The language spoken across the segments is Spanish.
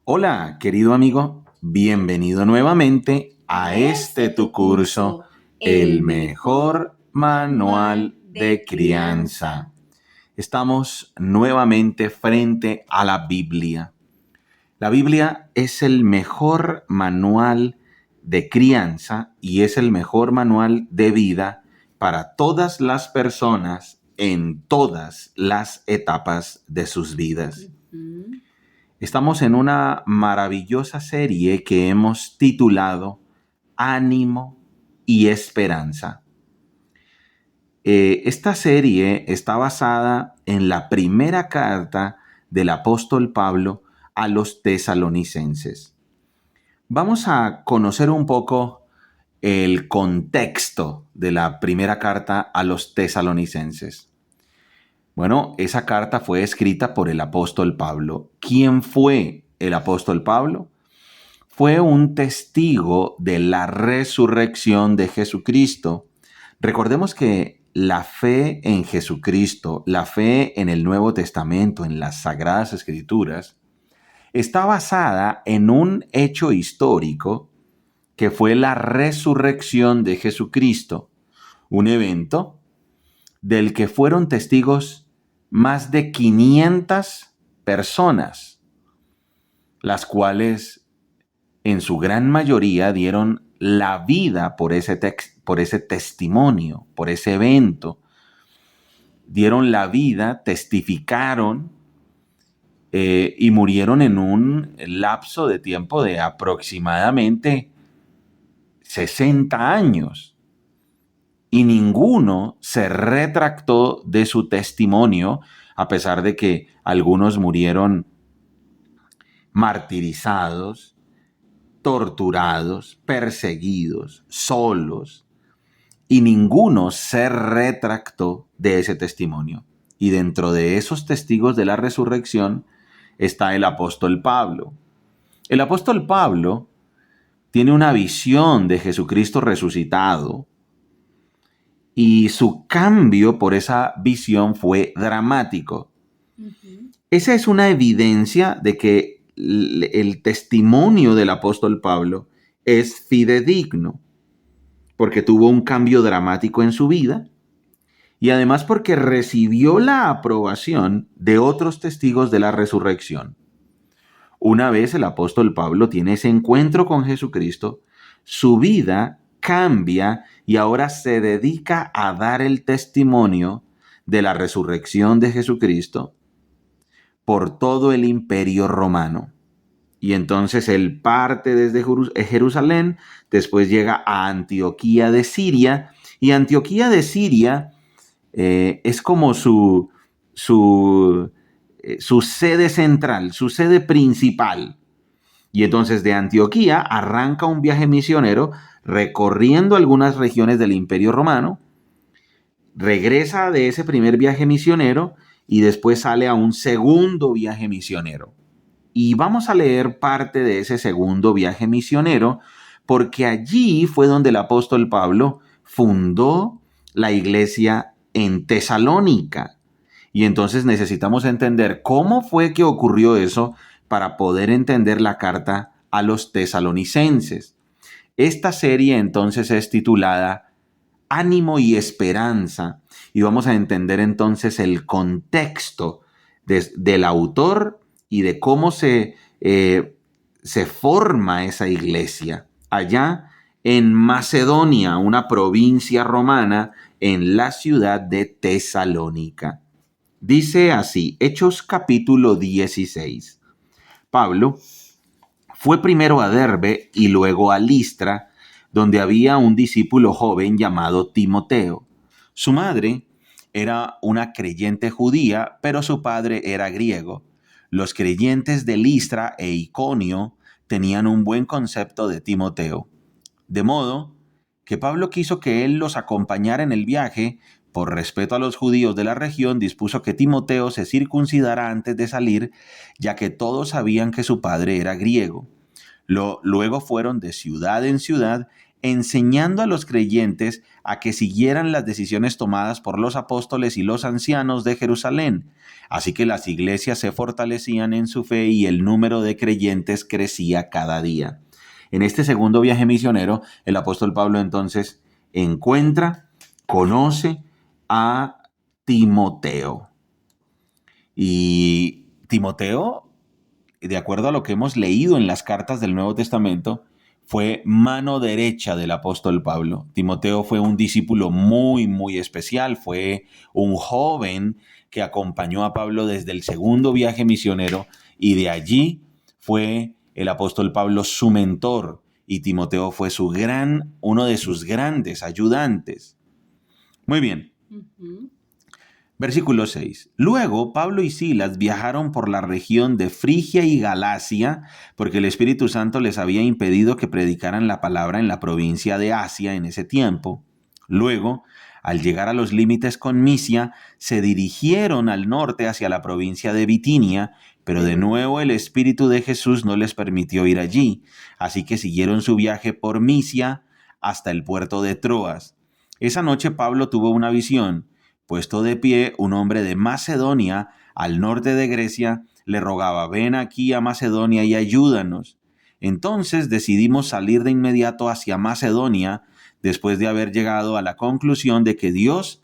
Hola, querido amigo, bienvenido nuevamente a este tu curso, el mejor manual de crianza. Estamos nuevamente frente a la Biblia. La Biblia es el mejor manual de crianza y es el mejor manual de vida para todas las personas en todas las etapas de sus vidas. Estamos en una maravillosa serie que hemos titulado Ánimo y Esperanza. Esta serie está basada en la primera carta del apóstol Pablo a los tesalonicenses. Vamos a conocer un poco el contexto de la primera carta a los tesalonicenses. Bueno, esa carta fue escrita por el apóstol Pablo. ¿Quién fue el apóstol Pablo? Fue un testigo de la resurrección de Jesucristo. Recordemos que la fe en Jesucristo, la fe en el Nuevo Testamento, en las Sagradas Escrituras, está basada en un hecho histórico que fue la resurrección de Jesucristo, un evento del que fueron testigos más de 500 personas, las cuales en su gran mayoría dieron la vida por ese testimonio, por ese evento. Dieron la vida, testificaron y murieron en un lapso de tiempo de aproximadamente 60 años. Y ninguno se retractó de su testimonio, a pesar de que algunos murieron martirizados, torturados, perseguidos, solos, y ninguno se retractó de ese testimonio. Y dentro de esos testigos de la resurrección está el apóstol Pablo. El apóstol Pablo tiene una visión de Jesucristo resucitado, y su cambio por esa visión fue dramático. Esa es una evidencia de que el testimonio del apóstol Pablo es fidedigno, porque tuvo un cambio dramático en su vida y además porque recibió la aprobación de otros testigos de la resurrección. Una vez el apóstol Pablo tiene ese encuentro con Jesucristo, su vida cambia y ahora se dedica a dar el testimonio de la resurrección de Jesucristo por todo el imperio romano. Y entonces él parte desde Jerusalén, después llega a Antioquía de Siria, y Antioquía de Siria es como su sede central, su sede principal. Y entonces de Antioquía arranca un viaje misionero recorriendo algunas regiones del Imperio Romano, regresa de ese primer viaje misionero y después sale a un segundo viaje misionero. Y vamos a leer parte de ese segundo viaje misionero porque allí fue donde el apóstol Pablo fundó la iglesia en Tesalónica. Y entonces necesitamos entender cómo fue que ocurrió eso para poder entender la carta a los tesalonicenses. Esta serie entonces es titulada Ánimo y Esperanza y vamos a entender entonces el contexto del autor y de cómo se forma esa iglesia allá en Macedonia, una provincia romana en la ciudad de Tesalónica. Dice así, Hechos capítulo 16. Pablo fue primero a Derbe y luego a Listra, donde había un discípulo joven llamado Timoteo. Su madre era una creyente judía, pero su padre era griego. Los creyentes de Listra e Iconio tenían un buen concepto de Timoteo. De modo que Pablo quiso que él los acompañara en el viaje. Por respeto a los judíos de la región, dispuso que Timoteo se circuncidara antes de salir, ya que todos sabían que su padre era griego. Luego fueron de ciudad en ciudad enseñando a los creyentes a que siguieran las decisiones tomadas por los apóstoles y los ancianos de Jerusalén. Así que las iglesias se fortalecían en su fe y el número de creyentes crecía cada día. En este segundo viaje misionero, el apóstol Pablo entonces encuentra, conoce a Timoteo. Y Timoteo, de acuerdo a lo que hemos leído en las cartas del Nuevo Testamento, fue mano derecha del apóstol Pablo. Timoteo fue un discípulo muy, muy especial. Fue un joven que acompañó a Pablo desde el segundo viaje misionero y de allí fue el apóstol Pablo su mentor y Timoteo fue uno de sus grandes ayudantes. Muy bien. Versículo 6. Luego Pablo y Silas viajaron por la región de Frigia y Galacia, porque el Espíritu Santo les había impedido que predicaran la palabra en la provincia de Asia en ese tiempo. Luego, al llegar a los límites con Misia, se dirigieron al norte hacia la provincia de Bitinia, pero de nuevo el Espíritu de Jesús no les permitió ir allí, así que siguieron su viaje por Misia hasta el puerto de Troas. Esa noche Pablo tuvo una visión. Puesto de pie, un hombre de Macedonia, al norte de Grecia, le rogaba: ven aquí a Macedonia y ayúdanos. Entonces decidimos salir de inmediato hacia Macedonia, después de haber llegado a la conclusión de que Dios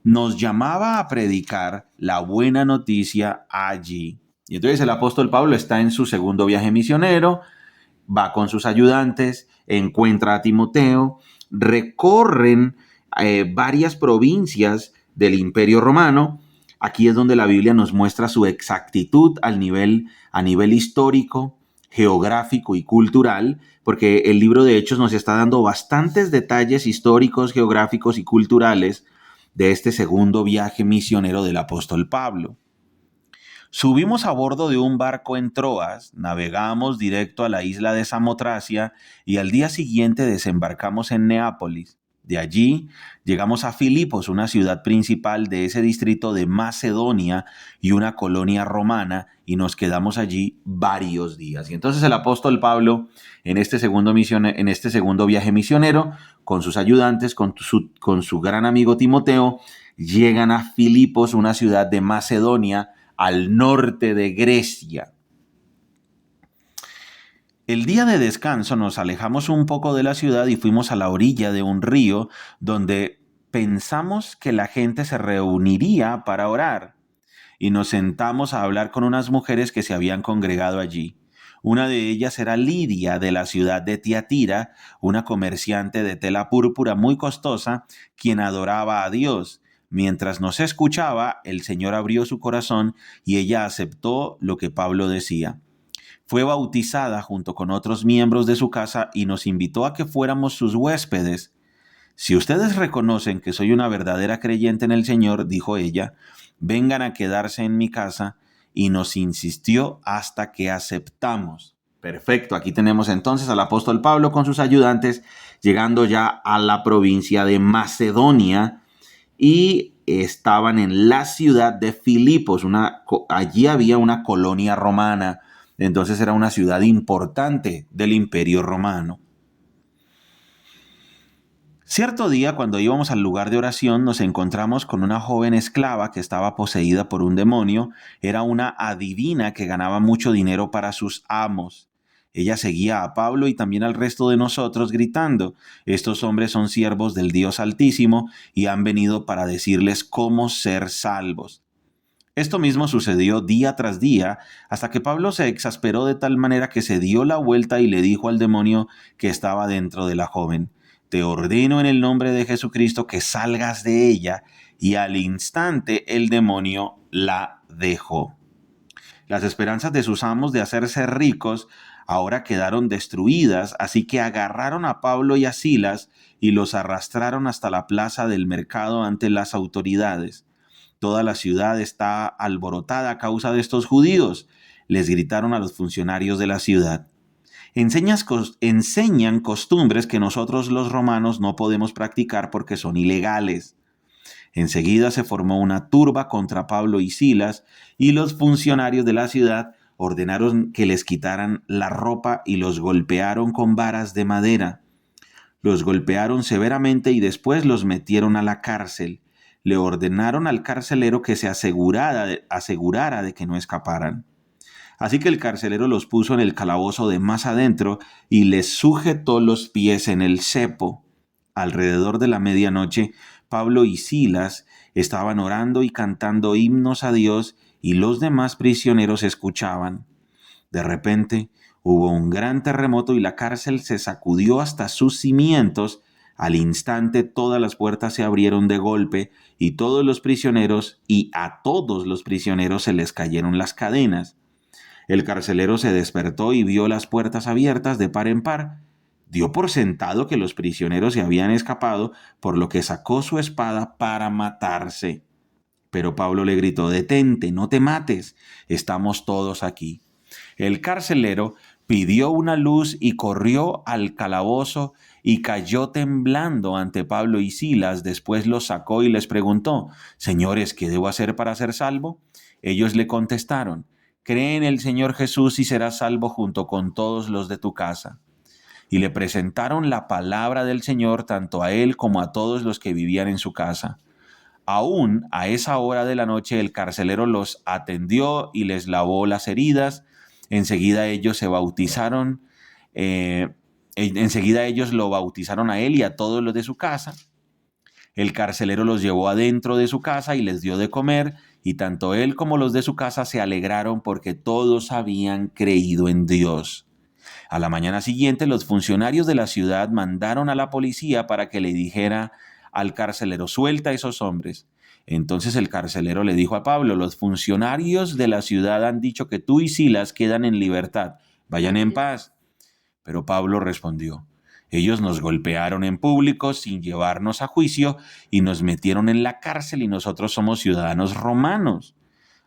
nos llamaba a predicar la buena noticia allí. Y entonces el apóstol Pablo está en su segundo viaje misionero, va con sus ayudantes, encuentra a Timoteo, recorren varias provincias del Imperio Romano. Aquí es donde la Biblia nos muestra su exactitud a nivel histórico, geográfico y cultural, porque el libro de Hechos nos está dando bastantes detalles históricos, geográficos y culturales de este segundo viaje misionero del apóstol Pablo. Subimos a bordo de un barco en Troas, navegamos directo a la isla de Samotracia y al día siguiente desembarcamos en Neápolis. De allí llegamos a Filipos, una ciudad principal de ese distrito de Macedonia y una colonia romana, y nos quedamos allí varios días. Y entonces el apóstol Pablo, en este segundo viaje misionero, con sus ayudantes, con su gran amigo Timoteo, llegan a Filipos, una ciudad de Macedonia, al norte de Grecia. El día de descanso nos alejamos un poco de la ciudad y fuimos a la orilla de un río donde pensamos que la gente se reuniría para orar y nos sentamos a hablar con unas mujeres que se habían congregado allí. Una de ellas era Lidia, de la ciudad de Tiatira, una comerciante de tela púrpura muy costosa, quien adoraba a Dios. Mientras nos escuchaba, el Señor abrió su corazón y ella aceptó lo que Pablo decía. Fue bautizada junto con otros miembros de su casa y nos invitó a que fuéramos sus huéspedes. Si ustedes reconocen que soy una verdadera creyente en el Señor, dijo ella, vengan a quedarse en mi casa, y nos insistió hasta que aceptamos. Perfecto, aquí tenemos entonces al apóstol Pablo con sus ayudantes llegando ya a la provincia de Macedonia y estaban en la ciudad de Filipos. Allí había una colonia romana, entonces era una ciudad importante del Imperio Romano. Cierto día, cuando íbamos al lugar de oración, nos encontramos con una joven esclava que estaba poseída por un demonio. Era una adivina que ganaba mucho dinero para sus amos. Ella seguía a Pablo y también al resto de nosotros gritando: estos hombres son siervos del Dios Altísimo y han venido para decirles cómo ser salvos. Esto mismo sucedió día tras día, hasta que Pablo se exasperó de tal manera que se dio la vuelta y le dijo al demonio que estaba dentro de la joven: te ordeno en el nombre de Jesucristo que salgas de ella, y al instante el demonio la dejó. Las esperanzas de sus amos de hacerse ricos ahora quedaron destruidas, así que agarraron a Pablo y a Silas y los arrastraron hasta la plaza del mercado ante las autoridades. Toda la ciudad está alborotada a causa de estos judíos, les gritaron a los funcionarios de la ciudad. Enseñan costumbres que nosotros los romanos no podemos practicar porque son ilegales. Enseguida se formó una turba contra Pablo y Silas, y los funcionarios de la ciudad ordenaron que les quitaran la ropa y los golpearon con varas de madera. Los golpearon severamente y después los metieron a la cárcel. Le ordenaron al carcelero que se asegurara de que no escaparan. Así que el carcelero los puso en el calabozo de más adentro y les sujetó los pies en el cepo. Alrededor de la medianoche, Pablo y Silas estaban orando y cantando himnos a Dios y los demás prisioneros escuchaban. De repente hubo un gran terremoto y la cárcel se sacudió hasta sus cimientos. Al instante todas las puertas se abrieron de golpe y a todos los prisioneros se les cayeron las cadenas. El carcelero se despertó y vio las puertas abiertas de par en par. Dio por sentado que los prisioneros se habían escapado, por lo que sacó su espada para matarse. Pero Pablo le gritó: «Detente, no te mates, estamos todos aquí». El carcelero pidió una luz y corrió al calabozo y cayó temblando ante Pablo y Silas. Después los sacó y les preguntó: «Señores, ¿qué debo hacer para ser salvo?». Ellos le contestaron: «Cree en el Señor Jesús y serás salvo junto con todos los de tu casa». Y le presentaron la palabra del Señor tanto a él como a todos los que vivían en su casa. Aún a esa hora de la noche el carcelero los atendió y les lavó las heridas. Enseguida ellos se bautizaron, enseguida ellos lo bautizaron a él y a todos los de su casa. El carcelero los llevó adentro de su casa y les dio de comer, y tanto él como los de su casa se alegraron porque todos habían creído en Dios. A la mañana siguiente, los funcionarios de la ciudad mandaron a la policía para que le dijera al carcelero: «Suelta a esos hombres». Entonces el carcelero le dijo a Pablo: «Los funcionarios de la ciudad han dicho que tú y Silas quedan en libertad. Vayan en paz». Pero Pablo respondió: «Ellos nos golpearon en público sin llevarnos a juicio y nos metieron en la cárcel y nosotros somos ciudadanos romanos.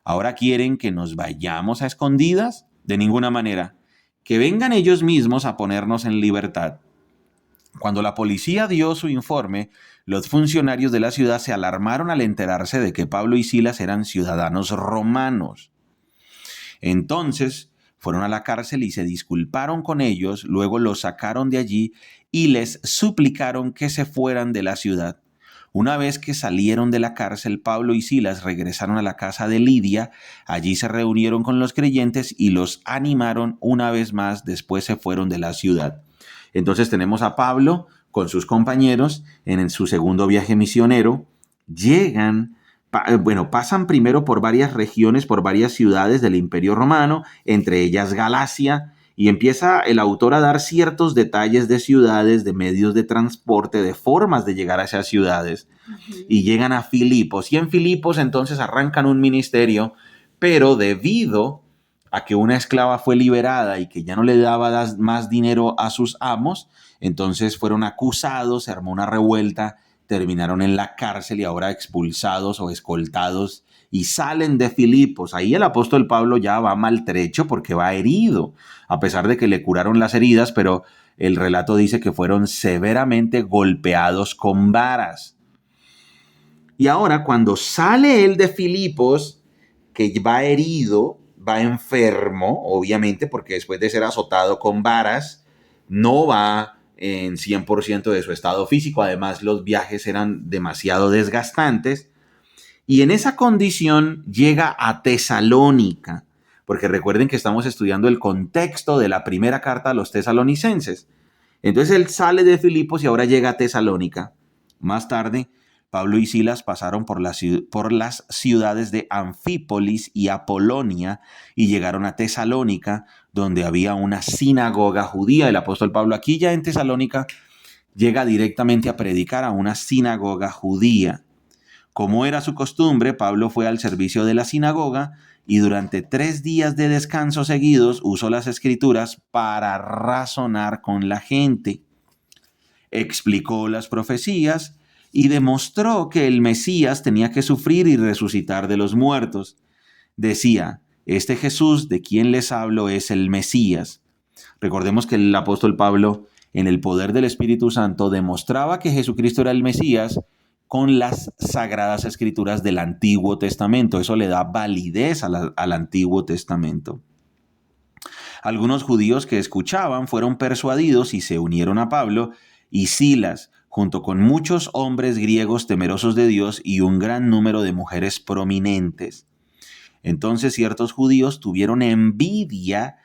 ¿Ahora quieren que nos vayamos a escondidas? De ninguna manera. Que vengan ellos mismos a ponernos en libertad». Cuando la policía dio su informe, los funcionarios de la ciudad se alarmaron al enterarse de que Pablo y Silas eran ciudadanos romanos. Entonces fueron a la cárcel y se disculparon con ellos, luego los sacaron de allí y les suplicaron que se fueran de la ciudad. Una vez que salieron de la cárcel, Pablo y Silas regresaron a la casa de Lidia. Allí se reunieron con los creyentes y los animaron una vez más. Después se fueron de la ciudad. Entonces tenemos a Pablo con sus compañeros en su segundo viaje misionero. Pasan primero por varias regiones, por varias ciudades del Imperio Romano, entre ellas Galacia, y empieza el autor a dar ciertos detalles de ciudades, de medios de transporte, de formas de llegar a esas ciudades. Y llegan a Filipos, y en Filipos entonces arrancan un ministerio, pero debido a que una esclava fue liberada y que ya no le daba más dinero a sus amos, entonces fueron acusados, se armó una revuelta, terminaron en la cárcel y ahora expulsados o escoltados y salen de Filipos. Ahí el apóstol Pablo ya va maltrecho porque va herido, a pesar de que le curaron las heridas, pero el relato dice que fueron severamente golpeados con varas. Y ahora cuando sale él de Filipos, que va herido, va enfermo, obviamente, porque después de ser azotado con varas, no va en 100% de su estado físico. Además, los viajes eran demasiado desgastantes. Y en esa condición llega a Tesalónica, porque recuerden que estamos estudiando el contexto de la primera carta a los tesalonicenses. Entonces él sale de Filipos y ahora llega a Tesalónica. Más tarde, Pablo y Silas pasaron por las ciudades de Anfípolis y Apolonia y llegaron a Tesalónica, donde había una sinagoga judía. El apóstol Pablo aquí ya en Tesalónica llega directamente a predicar a una sinagoga judía. Como era su costumbre, Pablo fue al servicio de la sinagoga y durante 3 días de descanso seguidos usó las escrituras para razonar con la gente. Explicó las profecías y demostró que el Mesías tenía que sufrir y resucitar de los muertos. Decía: «Este Jesús de quien les hablo es el Mesías». Recordemos que el apóstol Pablo, en el poder del Espíritu Santo, demostraba que Jesucristo era el Mesías con las sagradas escrituras del Antiguo Testamento. Eso le da validez al Antiguo Testamento. Algunos judíos que escuchaban fueron persuadidos y se unieron a Pablo, y Silas, junto con muchos hombres griegos temerosos de Dios y un gran número de mujeres prominentes. Entonces ciertos judíos tuvieron envidia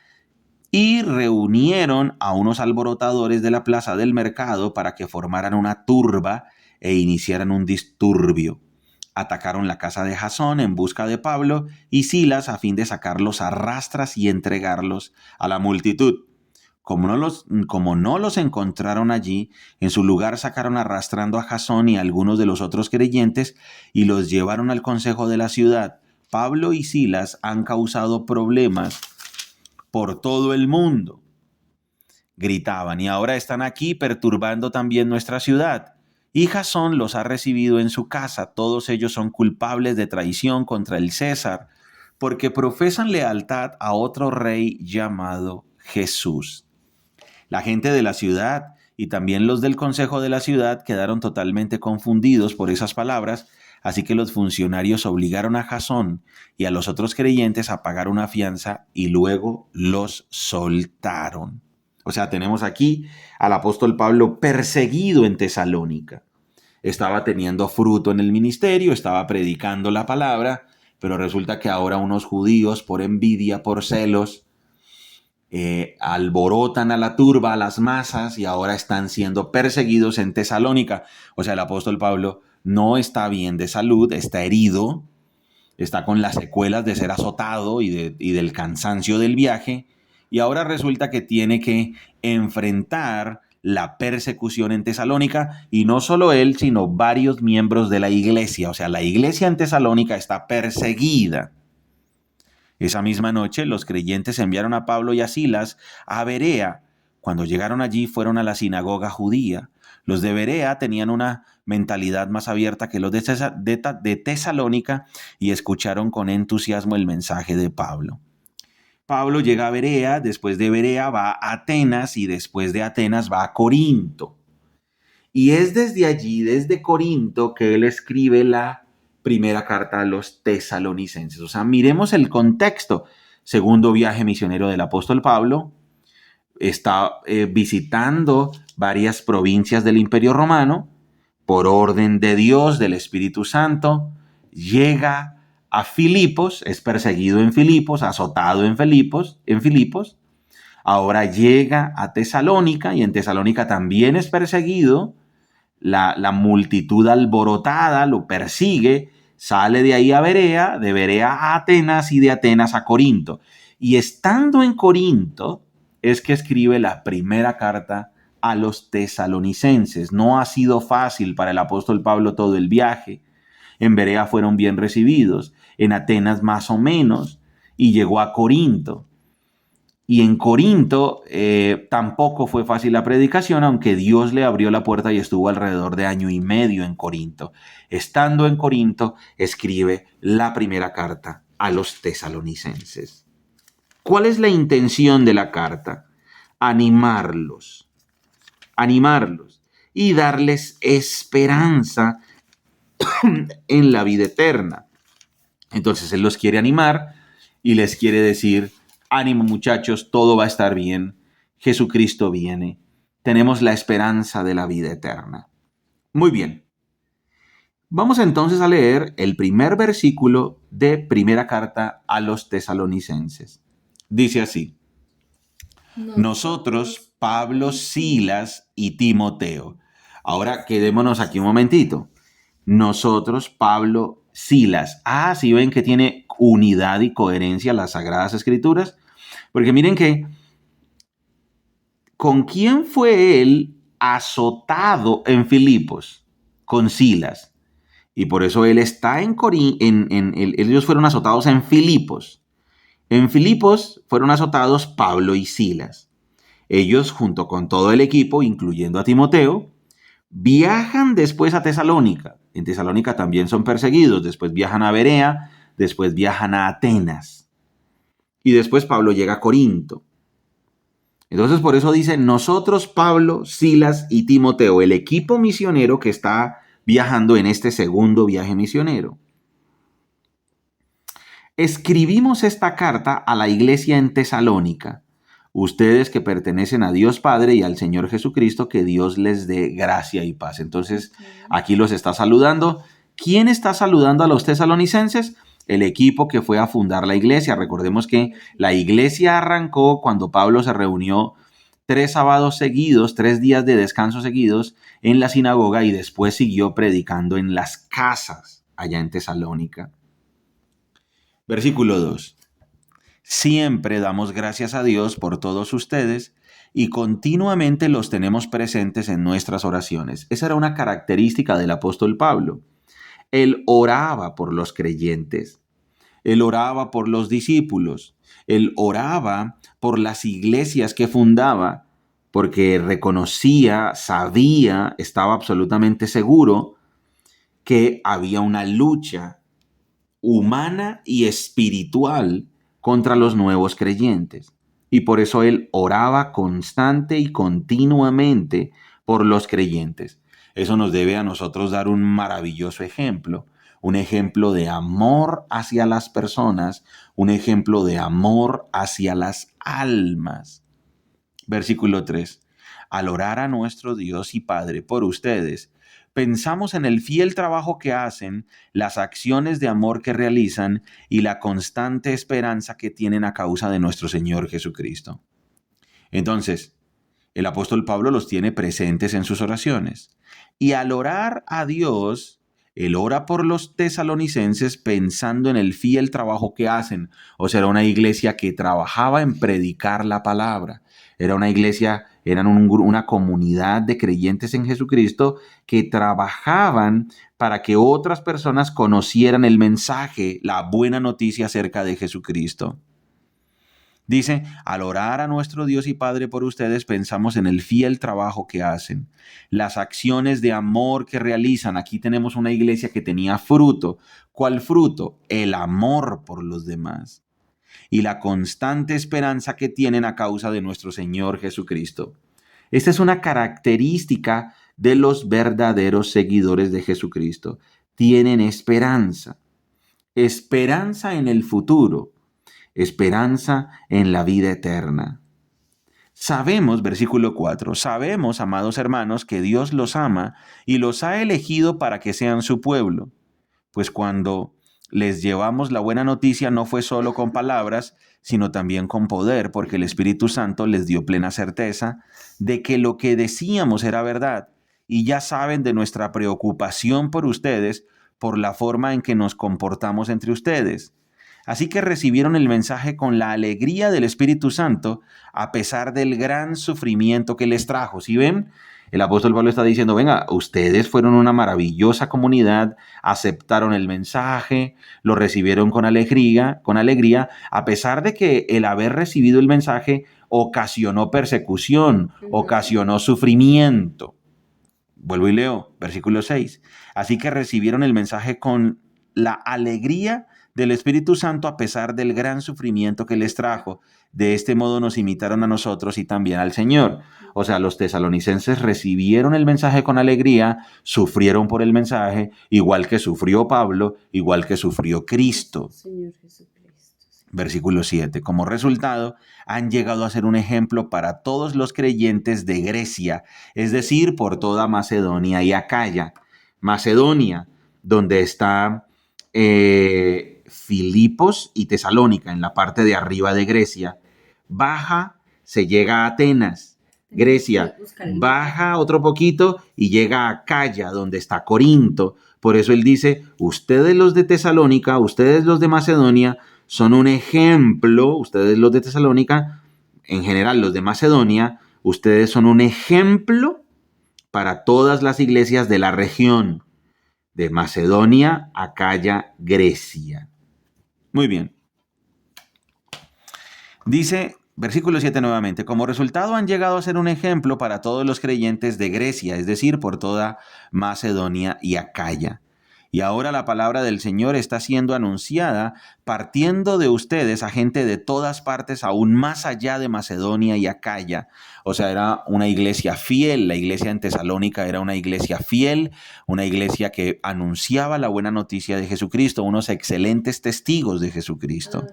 y reunieron a unos alborotadores de la plaza del mercado para que formaran una turba e iniciaran un disturbio. Atacaron la casa de Jasón en busca de Pablo y Silas a fin de sacarlos a rastras y entregarlos a la multitud. Como no los encontraron allí, en su lugar sacaron arrastrando a Jasón y a algunos de los otros creyentes y los llevaron al consejo de la ciudad. Pablo y Silas han causado problemas por todo el mundo, gritaban, y ahora están aquí perturbando también nuestra ciudad. Y Jasón los ha recibido en su casa. Todos ellos son culpables de traición contra el César, porque profesan lealtad a otro rey llamado Jesús. La gente de la ciudad y también los del consejo de la ciudad quedaron totalmente confundidos por esas palabras, así que los funcionarios obligaron a Jasón y a los otros creyentes a pagar una fianza y luego los soltaron. O sea, tenemos aquí al apóstol Pablo perseguido en Tesalónica. Estaba teniendo fruto en el ministerio, estaba predicando la palabra, pero resulta que ahora unos judíos, por envidia, por celos, alborotan a la turba, a las masas, y ahora están siendo perseguidos en Tesalónica. O sea, el apóstol Pablo no está bien de salud, está herido, está con las secuelas de ser azotado y del cansancio del viaje, y ahora resulta que tiene que enfrentar la persecución en Tesalónica, y no solo él, sino varios miembros de la iglesia. O sea, la iglesia en Tesalónica está perseguida. Esa misma noche los creyentes enviaron a Pablo y a Silas a Berea. Cuando llegaron allí fueron a la sinagoga judía. Los de Berea tenían una mentalidad más abierta que los de Tesalónica y escucharon con entusiasmo el mensaje de Pablo. Pablo llega a Berea, después de Berea va a Atenas y después de Atenas va a Corinto. Y es desde allí, desde Corinto, que él escribe la primera carta a los tesalonicenses. O sea, miremos el contexto. Segundo viaje misionero del apóstol Pablo, está visitando varias provincias del Imperio Romano, por orden de Dios, del Espíritu Santo, llega a Filipos, es perseguido en Filipos, azotado en Filipos, ahora llega a Tesalónica y en Tesalónica también es perseguido, la multitud alborotada lo persigue, sale de ahí a Berea, de Berea a Atenas y de Atenas a Corinto. Y estando en Corinto es que escribe la primera carta a los tesalonicenses. No ha sido fácil para el apóstol Pablo todo el viaje. En Berea fueron bien recibidos, en Atenas más o menos, y llegó a Corinto. Y en Corinto tampoco fue fácil la predicación, aunque Dios le abrió la puerta y estuvo alrededor de 1 año y medio en Corinto. Estando en Corinto, escribe la primera carta a los tesalonicenses. ¿Cuál es la intención de la carta? Animarlos y darles esperanza en la vida eterna. Entonces él los quiere animar y les quiere decir: ánimo muchachos, todo va a estar bien, Jesucristo viene, tenemos la esperanza de la vida eterna. Muy bien, vamos entonces a leer el primer versículo de primera carta a los tesalonicenses. Dice así: nosotros, Pablo, Silas y Timoteo. Ahora quedémonos aquí un momentito. Nosotros, Pablo, Silas. Sí ven que tiene unidad y coherencia las Sagradas Escrituras. Porque miren que, ¿con quién fue él azotado en Filipos? Con Silas. Y por eso él está en Corinto. Ellos fueron azotados en Filipos. En Filipos fueron azotados Pablo y Silas. Ellos, junto con todo el equipo, incluyendo a Timoteo, viajan después a Tesalónica. En Tesalónica también son perseguidos. Después viajan a Berea, después viajan a Atenas. Y después Pablo llega a Corinto. Entonces por eso dice: nosotros, Pablo, Silas y Timoteo, el equipo misionero que está viajando en este segundo viaje misionero. Escribimos esta carta a la iglesia en Tesalónica, ustedes que pertenecen a Dios Padre y al Señor Jesucristo, que Dios les dé gracia y paz. Entonces, aquí los está saludando. ¿Quién está saludando a los tesalonicenses? El equipo que fue a fundar la iglesia. Recordemos que la iglesia arrancó cuando Pablo se reunió 3 sábados seguidos, 3 días de descanso seguidos en la sinagoga y después siguió predicando en las casas allá en Tesalónica. Versículo 2. Siempre damos gracias a Dios por todos ustedes y continuamente los tenemos presentes en nuestras oraciones. Esa era una característica del apóstol Pablo. Él oraba por los creyentes, él oraba por los discípulos, él oraba por las iglesias que fundaba, porque reconocía, sabía, estaba absolutamente seguro que había una lucha humana y espiritual contra los nuevos creyentes. Y por eso él oraba constante y continuamente por los creyentes. Eso nos debe a nosotros dar un maravilloso ejemplo, un ejemplo de amor hacia las personas, un ejemplo de amor hacia las almas. Versículo 3. Al orar a nuestro Dios y Padre por ustedes, pensamos en el fiel trabajo que hacen, las acciones de amor que realizan y la constante esperanza que tienen a causa de nuestro Señor Jesucristo. Entonces, el apóstol Pablo los tiene presentes en sus oraciones. Y al orar a Dios, él ora por los tesalonicenses pensando en el fiel trabajo que hacen. O sea, era una iglesia que trabajaba en predicar la palabra. Era una iglesia, eran una comunidad de creyentes en Jesucristo que trabajaban para que otras personas conocieran el mensaje, la buena noticia acerca de Jesucristo. Dice, al orar a nuestro Dios y Padre por ustedes, pensamos en el fiel trabajo que hacen, las acciones de amor que realizan. Aquí tenemos una iglesia que tenía fruto. ¿Cuál fruto? El amor por los demás y la constante esperanza que tienen a causa de nuestro Señor Jesucristo. Esta es una característica de los verdaderos seguidores de Jesucristo. Tienen esperanza, esperanza en el futuro, esperanza en la vida eterna. Sabemos, versículo 4, sabemos, amados hermanos, que Dios los ama y los ha elegido para que sean su pueblo. Pues cuando les llevamos la buena noticia no fue solo con palabras, sino también con poder, porque el Espíritu Santo les dio plena certeza de que lo que decíamos era verdad. Y ya saben de nuestra preocupación por ustedes, por la forma en que nos comportamos entre ustedes. Así que recibieron el mensaje con la alegría del Espíritu Santo, a pesar del gran sufrimiento que les trajo. ¿Sí ven? El apóstol Pablo está diciendo, venga, ustedes fueron una maravillosa comunidad, aceptaron el mensaje, lo recibieron con alegría, a pesar de que el haber recibido el mensaje ocasionó persecución, ocasionó sufrimiento. Vuelvo y leo, versículo 6. Así que recibieron el mensaje con la alegría del Espíritu Santo a pesar del gran sufrimiento que les trajo. De este modo nos imitaron a nosotros y también al Señor. O sea, los tesalonicenses recibieron el mensaje con alegría, sufrieron por el mensaje, igual que sufrió Pablo, igual que sufrió Cristo. Señor Jesucristo. Versículo 7. Como resultado, han llegado a ser un ejemplo para todos los creyentes de Grecia, es decir, por toda Macedonia y Acaya. Macedonia, donde está Filipos y Tesalónica, en la parte de arriba de Grecia. Baja, se llega a Atenas, Grecia. Baja otro poquito y llega a Acaya, donde está Corinto. Por eso él dice, ustedes los de Tesalónica, ustedes los de Macedonia, son un ejemplo, ustedes los de Tesalónica, en general los de Macedonia, ustedes son un ejemplo para todas las iglesias de la región, de Macedonia, Acaya, Grecia. Muy bien. Dice, versículo 7 nuevamente, como resultado han llegado a ser un ejemplo para todos los creyentes de Grecia, es decir, por toda Macedonia y Acaya. Y ahora la palabra del Señor está siendo anunciada partiendo de ustedes a gente de todas partes, aún más allá de Macedonia y Acaya. O sea, era una iglesia fiel. La iglesia en Tesalónica era una iglesia fiel, una iglesia que anunciaba la buena noticia de Jesucristo, unos excelentes testigos de Jesucristo.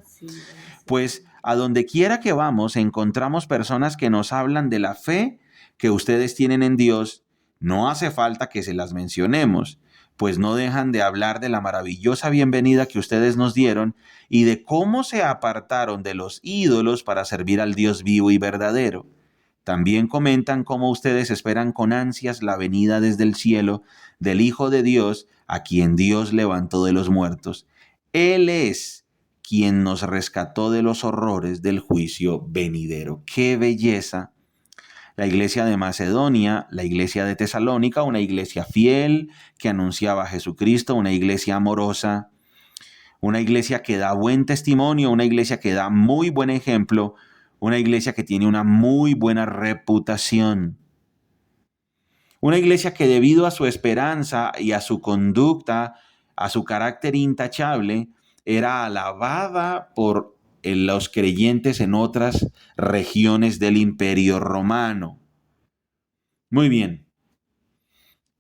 Pues a donde quiera que vamos encontramos personas que nos hablan de la fe que ustedes tienen en Dios. No hace falta que se las mencionemos, pues no dejan de hablar de la maravillosa bienvenida que ustedes nos dieron y de cómo se apartaron de los ídolos para servir al Dios vivo y verdadero. También comentan cómo ustedes esperan con ansias la venida desde el cielo del Hijo de Dios, a quien Dios levantó de los muertos. Él es quien nos rescató de los horrores del juicio venidero. ¡Qué belleza! La iglesia de Macedonia, la iglesia de Tesalónica, una iglesia fiel que anunciaba a Jesucristo, una iglesia amorosa, una iglesia que da buen testimonio, una iglesia que da muy buen ejemplo, una iglesia que tiene una muy buena reputación. Una iglesia que debido a su esperanza y a su conducta, a su carácter intachable, era alabada por los creyentes en otras regiones del Imperio Romano. Muy bien.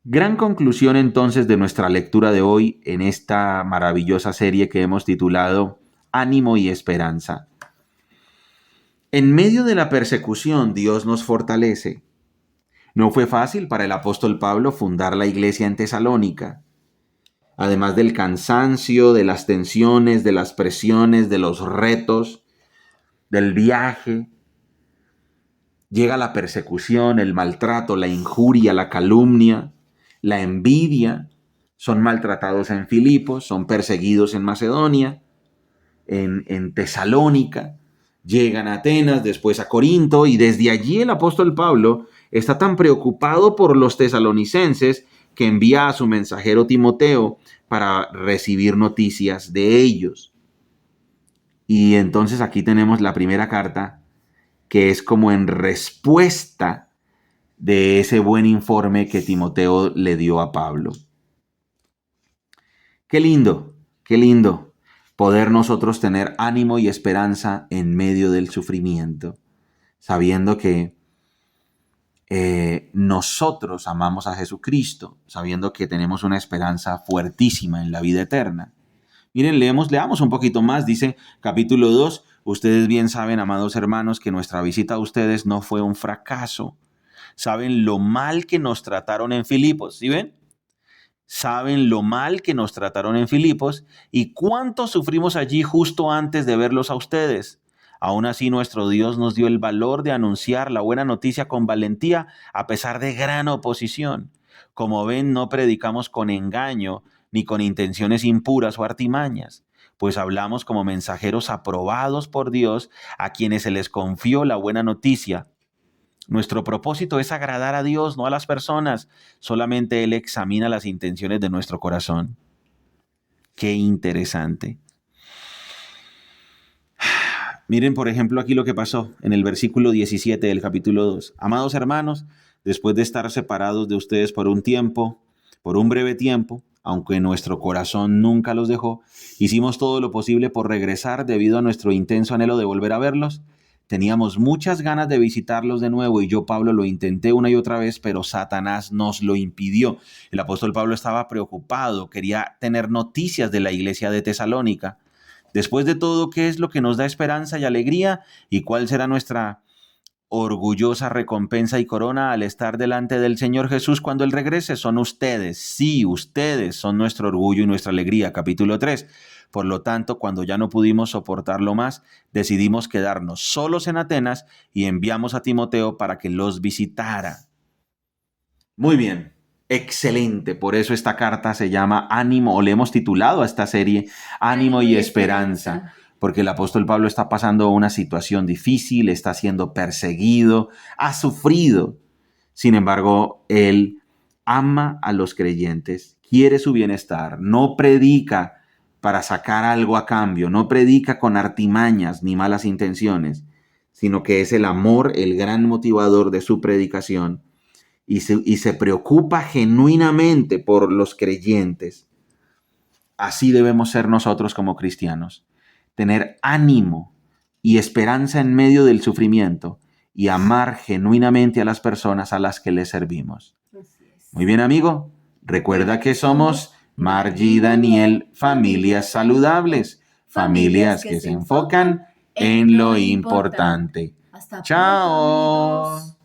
Gran conclusión entonces de nuestra lectura de hoy en esta maravillosa serie que hemos titulado Ánimo y Esperanza. En medio de la persecución, Dios nos fortalece. No fue fácil para el apóstol Pablo fundar la iglesia en Tesalónica. Además del cansancio, de las tensiones, de las presiones, de los retos, del viaje, llega la persecución, el maltrato, la injuria, la calumnia, la envidia. Son maltratados en Filipos, son perseguidos en Macedonia, en Tesalónica, llegan a Atenas, después a Corinto, y desde allí el apóstol Pablo está tan preocupado por los tesalonicenses que envía a su mensajero Timoteo para recibir noticias de ellos. Y entonces aquí tenemos la primera carta, que es como en respuesta de ese buen informe que Timoteo le dio a Pablo. Qué lindo poder nosotros tener ánimo y esperanza en medio del sufrimiento, sabiendo que nosotros amamos a Jesucristo, sabiendo que tenemos una esperanza fuertísima en la vida eterna. Miren, leamos un poquito más, dice capítulo 2, ustedes bien saben, amados hermanos, que nuestra visita a ustedes no fue un fracaso. Saben lo mal que nos trataron en Filipos, ¿sí ven? Saben lo mal que nos trataron en Filipos y cuánto sufrimos allí justo antes de verlos a ustedes. Aún así, nuestro Dios nos dio el valor de anunciar la buena noticia con valentía a pesar de gran oposición. Como ven, no predicamos con engaño ni con intenciones impuras o artimañas, pues hablamos como mensajeros aprobados por Dios a quienes se les confió la buena noticia. Nuestro propósito es agradar a Dios, no a las personas. Solamente Él examina las intenciones de nuestro corazón. Qué interesante. Miren, por ejemplo, aquí lo que pasó en el versículo 17 del capítulo 2. Amados hermanos, después de estar separados de ustedes por un tiempo, por un breve tiempo, aunque nuestro corazón nunca los dejó, hicimos todo lo posible por regresar debido a nuestro intenso anhelo de volver a verlos. Teníamos muchas ganas de visitarlos de nuevo y yo, Pablo, lo intenté una y otra vez, pero Satanás nos lo impidió. El apóstol Pablo estaba preocupado, quería tener noticias de la iglesia de Tesalónica. Después de todo, ¿qué es lo que nos da esperanza y alegría? ¿Y cuál será nuestra orgullosa recompensa y corona al estar delante del Señor Jesús cuando Él regrese? Son ustedes, sí, ustedes son nuestro orgullo y nuestra alegría. Capítulo 3. Por lo tanto, cuando ya no pudimos soportarlo más, decidimos quedarnos solos en Atenas y enviamos a Timoteo para que los visitara. Muy bien, excelente. Por eso esta carta se llama Ánimo, o le hemos titulado a esta serie Ánimo y Esperanza, porque el apóstol Pablo está pasando una situación difícil, está siendo perseguido, ha sufrido. Sin embargo, él ama a los creyentes, quiere su bienestar, no predica para sacar algo a cambio, no predica con artimañas ni malas intenciones, sino que es el amor el gran motivador de su predicación y se preocupa genuinamente por los creyentes. Así debemos ser nosotros como cristianos, tener ánimo y esperanza en medio del sufrimiento y amar genuinamente a las personas a las que les servimos. Muy bien, amigo, recuerda que somos Margie y Daniel, familias saludables, familias que se enfocan en lo importante. Hasta pronto, Chao. amigos.